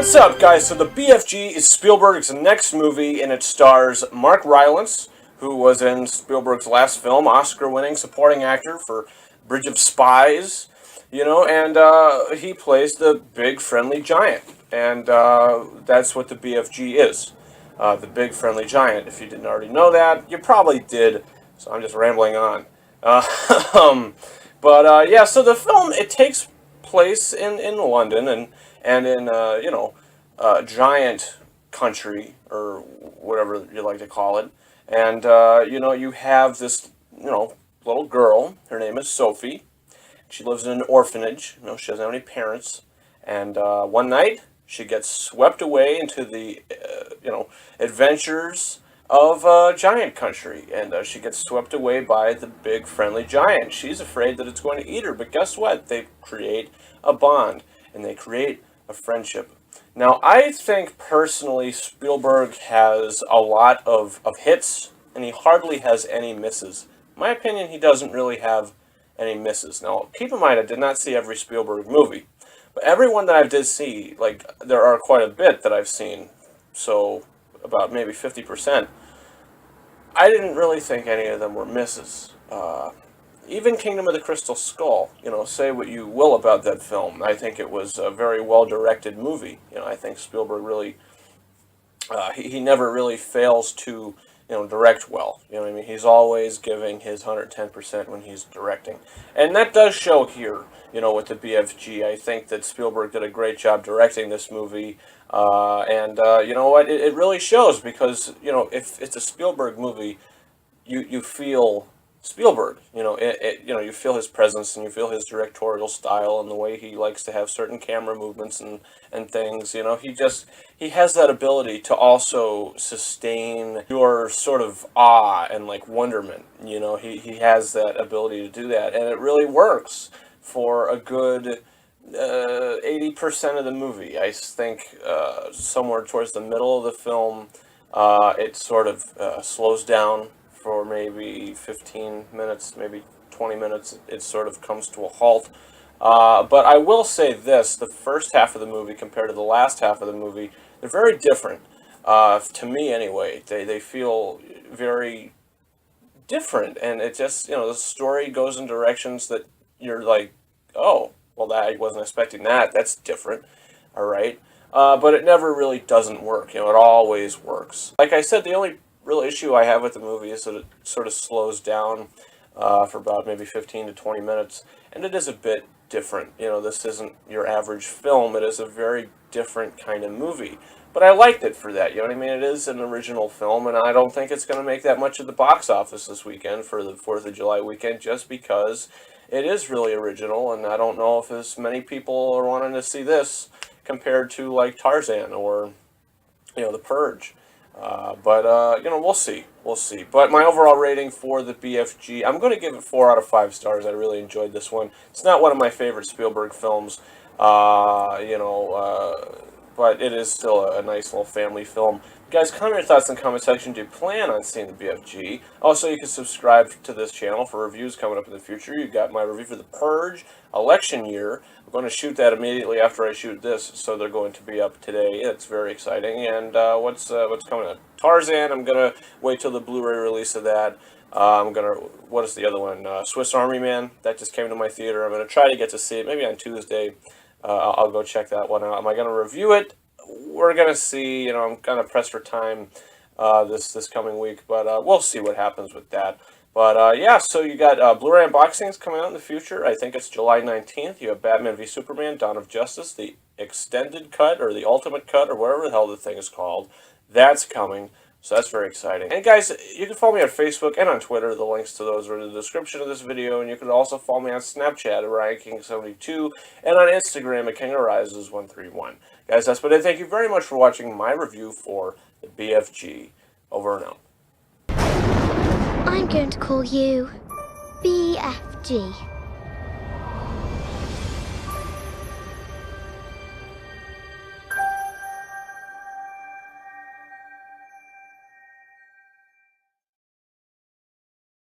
What's up, guys? So the BFG is Spielberg's next movie, and it stars Mark Rylance, who was in Spielberg's last film, Oscar-winning supporting actor for Bridge of Spies, and he plays the big friendly giant, and that's what the BFG is, the big friendly giant. If you didn't already know that, you probably did, so I'm just rambling on. Uh, yeah, so the film, it takes place in London and in giant country, or whatever you like to call it. And you have this little girl. Her name is Sophie. She lives in an orphanage. She doesn't have any parents. And one night she gets swept away into the adventures of giant country, and she gets swept away by the big friendly giant. She's afraid that it's going to eat her, but guess what? They create a bond, and they create a friendship. Now, I think personally Spielberg has a lot of hits, and he hardly has any misses. In my opinion, he doesn't really have any misses. Now, keep in mind, I did not see every Spielberg movie, but every one that I did see, there are quite a bit that I've seen, so about maybe 50%, I didn't really think any of them were misses. Even Kingdom of the Crystal Skull, say what you will about that film. I think it was a very well-directed movie. I think Spielberg really, he never really fails to, direct well. He's always giving his 110% when he's directing. And that does show here, with the BFG. I think that Spielberg did a great job directing this movie. You know what? It really shows, because, if it's a Spielberg movie, you feel Spielberg. You feel his presence, and you feel his directorial style, and the way he likes to have certain camera movements and things. He has that ability to also sustain your sort of awe and wonderment. He has that ability to do that, and it really works for a good 80% of the movie. I think somewhere towards the middle of the film, it sort of slows down for maybe 15 minutes, maybe 20 minutes. It sort of comes to a halt. But I will say this, the first half of the movie compared to the last half of the movie, they're very different, to me anyway. They feel very different, and it just, the story goes in directions that you're like, oh, well, I wasn't expecting that. That's different, all right? But it never really doesn't work. It always works. Like I said, the only real issue I have with the movie is that it sort of slows down for about maybe 15 to 20 minutes, and it is a bit different. This isn't your average film. It is a very different kind of movie. But I liked it for that, It is an original film, and I don't think it's going to make that much at the box office this weekend for the 4th of July weekend, just because it is really original, and I don't know if as many people are wanting to see this compared to, Tarzan or, The Purge. We'll see. We'll see. But my overall rating for the BFG, I'm going to give it 4 out of 5 stars. I really enjoyed this one. It's not one of my favorite Spielberg films, but it is still a nice little family film. Guys, comment your thoughts in the comment section. Do you plan on seeing the BFG? Also, you can subscribe to this channel for reviews coming up in the future. You got my review for The Purge, election year. I'm going to shoot that immediately after I shoot this, so they're going to be up today. It's very exciting. And what's coming up? Tarzan, I'm going to wait till the Blu-ray release of that. What is the other one? Swiss Army Man. That just came to my theater. I'm going to try to get to see it maybe on Tuesday. I'll go check that one out. Am I going to review it? We're going to see. I'm kind of pressed for time this coming week, but we'll see what happens with that. But yeah, so you got Blu-ray unboxings coming out in the future. I think it's July 19th. You have Batman v Superman, Dawn of Justice, the extended cut, or the ultimate cut, or whatever the hell the thing is called. That's coming. So that's very exciting. And guys, you can follow me on Facebook and on Twitter. The links to those are in the description of this video. And you can also follow me on Snapchat at RyanKing72 and on Instagram at KingArises131. Guys, that's about it. Thank you very much for watching my review for the BFG. Over and out. I'm going to call you BFG.